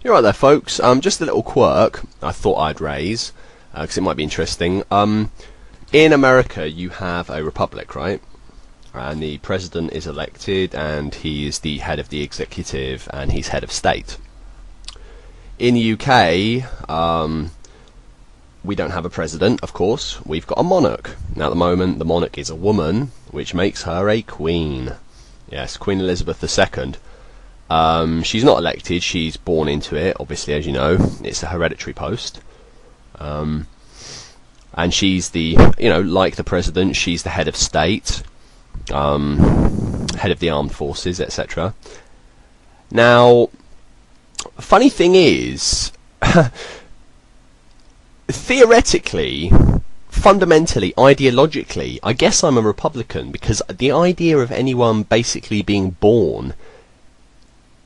You're right there, folks. Just a little quirk I thought I'd raise, because it might be interesting. In America, you have a republic, right? And the president is elected, and he is the head of the executive, and he's head of state. In the UK, we don't have a president, of course. We've got a monarch. Now, at the moment, the monarch is a woman, which makes her a queen. Yes, Queen Elizabeth II. She's not elected, she's born into it, obviously, as you know. It's a hereditary post. And she's the, like the president, she's the head of state, head of the armed forces, etc. Now, funny thing is, theoretically, fundamentally, ideologically, I guess I'm a Republican, because the idea of anyone basically being born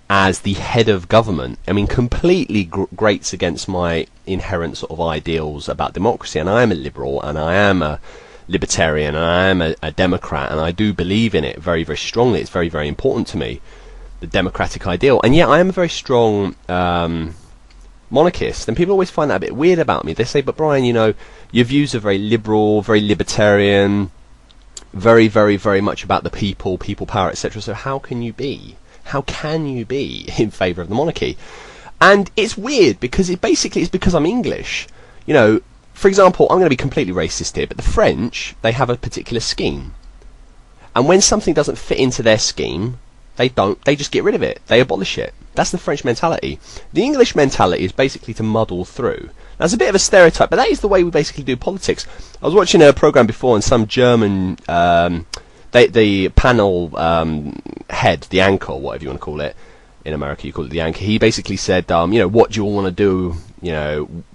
as the head of government, completely grates against my inherent sort of ideals about democracy. And I am a liberal, and I am a libertarian, and I am a Democrat, and I do believe in it very, very strongly. It's very, very important to me, the democratic ideal. And yet I am a very strong monarchist, and people always find that a bit weird about me. They say, but Brian, your views are very liberal, very libertarian, very, very, very much about the people power, etc. So how can you be in favour of the monarchy? And it's weird, because it's because I'm English. For example, I'm going to be completely racist here, but the French, they have a particular scheme. And when something doesn't fit into their scheme, they just get rid of it. They abolish it. That's the French mentality. The English mentality is basically to muddle through. Now, it's a bit of a stereotype, but that is the way we basically do politics. I was watching a programme before, and some German the panel head, the anchor, whatever you want to call it, in America you call it the anchor, he basically said, what do you want to do,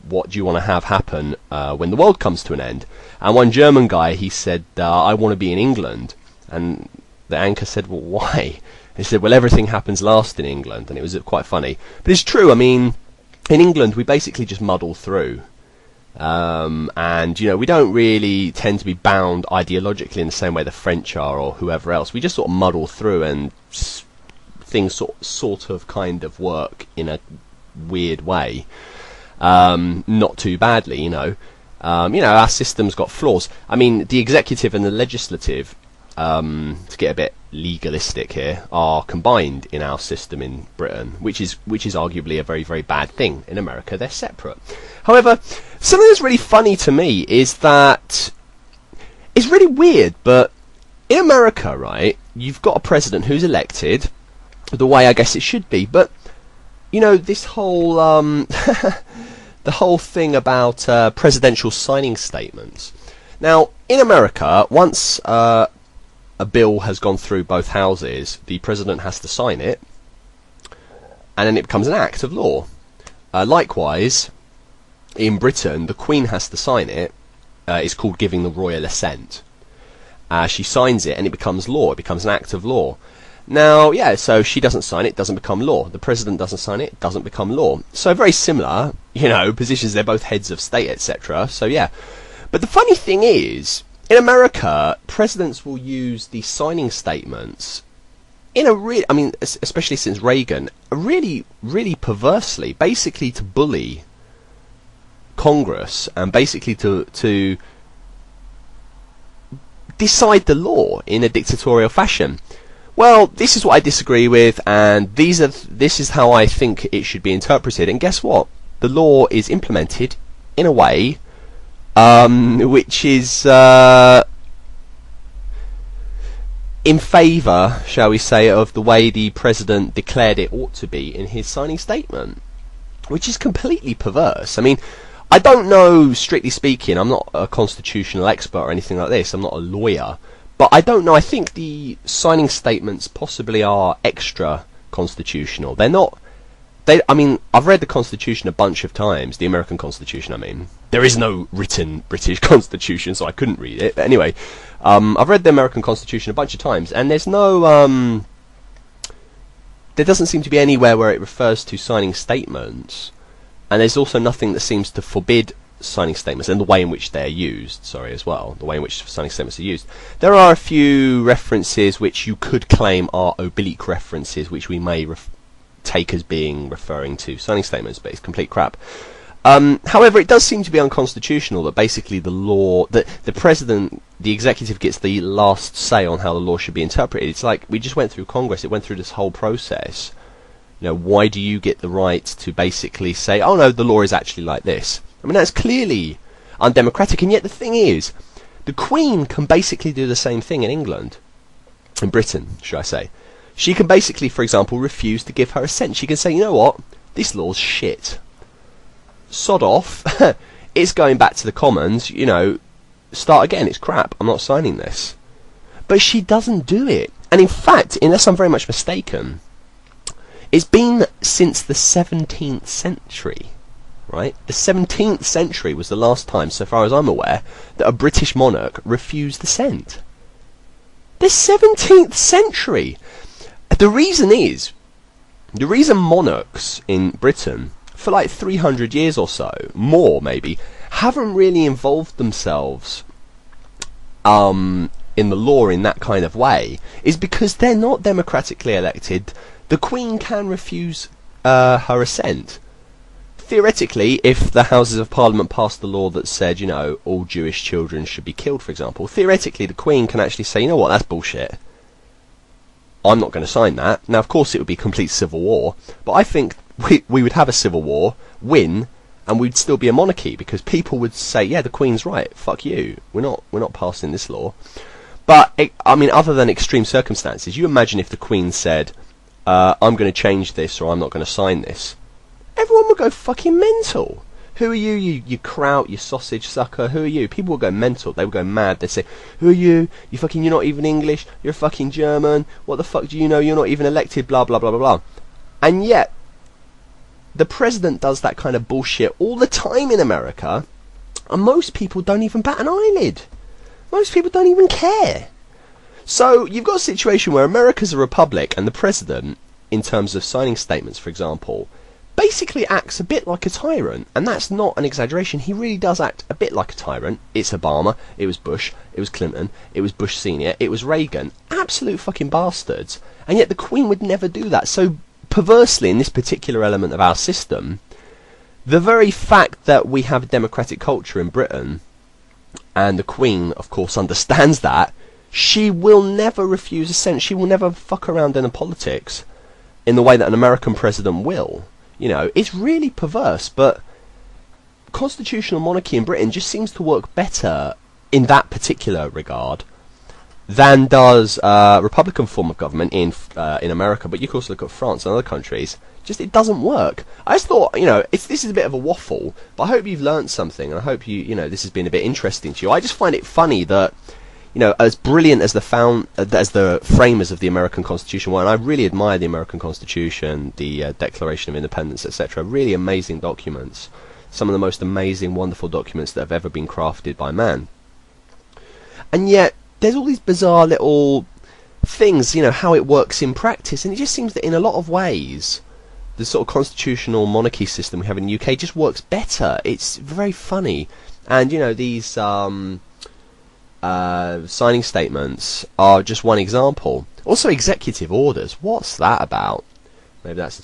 what do you want to have happen when the world comes to an end? And one German guy, he said, I want to be in England. And the anchor said, well, why? He said, well, everything happens last in England. And it was quite funny. But it's true, in England we basically just muddle through. And we don't really tend to be bound ideologically in the same way the French are, or whoever else. We just sort of muddle through, and things sort of kind of work in a weird way, not too badly. Our system's got flaws. The executive and the legislative, to get a bit legalistic here, are combined in our system in Britain, which is arguably a very, very bad thing. In America, they're separate. However, something that's really funny to me is that it's really weird, but in America, right, you've got a president who's elected the way I guess it should be, but this whole the whole thing about presidential signing statements. Now, in America, once a bill has gone through both houses, the president has to sign it, and then it becomes an act of law. Likewise, in Britain, the Queen has to sign it. It's called giving the royal assent. She signs it, and it becomes law. It becomes an act of law. Now, so she doesn't sign it, it doesn't become law. The president doesn't sign it, it doesn't become law. So very similar, positions. They're both heads of state, etc. So yeah. But the funny thing is, in America, presidents will use the signing statements in a especially since Reagan, really, really perversely, basically to bully Congress, and basically to decide the law in a dictatorial fashion. Well, this is what I disagree with, and this is how I think it should be interpreted. And guess what? The law is implemented in a way which is in favour, shall we say, of the way the president declared it ought to be in his signing statement, which is completely perverse. I don't know, strictly speaking, I'm not a constitutional expert or anything like this, I'm not a lawyer, but I don't know, I think the signing statements possibly are extra constitutional. They're not, I've read the Constitution a bunch of times, the American Constitution, There is no written British Constitution, so I couldn't read it. But anyway, I've read the American Constitution a bunch of times, and there's no, there doesn't seem to be anywhere where it refers to signing statements, and there's also nothing that seems to forbid signing statements and the way in which they're used, as well, the way in which signing statements are used. There are a few references which you could claim are oblique references, which we may take as being referring to signing statements, but it's complete crap. However, it does seem to be unconstitutional that basically the law, that the president, the executive gets the last say on how the law should be interpreted. It's like we just went through Congress, it went through this whole process. You know, why do you get the right to basically say, oh no, the law is actually like this? I mean, that's clearly undemocratic, and yet the thing is, the Queen can basically do the same thing in England, in Britain, should I say. She can basically, for example, refuse to give her assent. She can say, you know what, this law's shit. Sod off, it's going back to the Commons, you know, start again, it's crap, I'm not signing this. But she doesn't do it. And in fact, unless I'm very much mistaken, it's been since the 17th century, right? The 17th century was the last time, so far as I'm aware, that a British monarch refused assent. The 17th century! The reason monarchs in Britain, for like 300 years or so, more maybe, haven't really involved themselves in the law in that kind of way, is because they're not democratically elected. The Queen can refuse her assent. Theoretically, if the Houses of Parliament passed the law that said, you know, all Jewish children should be killed, for example, theoretically the Queen can actually say, you know what, that's bullshit. I'm not going to sign that. Now, of course, it would be complete civil war, but I think we would have a civil war, win, and we'd still be a monarchy, because people would say, yeah, the Queen's right, fuck you, we're not passing this law. But, I mean, other than extreme circumstances, you imagine if the Queen said, I'm going to change this, or I'm not going to sign this. Everyone would go fucking mental. Who are you, you kraut, you sausage sucker, who are you? People would go mental, they would go mad, they'd say, who are you? You're not even English, you're fucking German, what the fuck do you know, you're not even elected, blah blah blah blah blah. And yet, the president does that kind of bullshit all the time in America, and most people don't even bat an eyelid. Most people don't even care. So, you've got a situation where America's a republic, and the president, in terms of signing statements, for example, basically acts a bit like a tyrant, and that's not an exaggeration. He really does act a bit like a tyrant. It's Obama, it was Bush, it was Clinton, it was Bush Senior, it was Reagan. Absolute fucking bastards. And yet the Queen would never do that. So, perversely, in this particular element of our system, the very fact that we have a democratic culture in Britain, and the Queen, of course, understands that, she will never refuse assent. She will never fuck around in politics in the way that an American president will. You know, it's really perverse, but constitutional monarchy in Britain just seems to work better in that particular regard than does Republican form of government in America. But you can also look at France and other countries. Just, it doesn't work. I just thought, you know, this is a bit of a waffle, but I hope you've learnt something, and I hope you know, this has been a bit interesting to you. I just find it funny that, you know, as brilliant as the framers of the American Constitution were, and I really admire the American Constitution, the Declaration of Independence, etc. Really amazing documents. Some of the most amazing, wonderful documents that have ever been crafted by man. And yet, there's all these bizarre little things, you know, how it works in practice, and it just seems that in a lot of ways, the sort of constitutional monarchy system we have in the UK just works better. It's very funny. And, you know, these signing statements are just one example. Also, executive orders. What's that about? Maybe that's the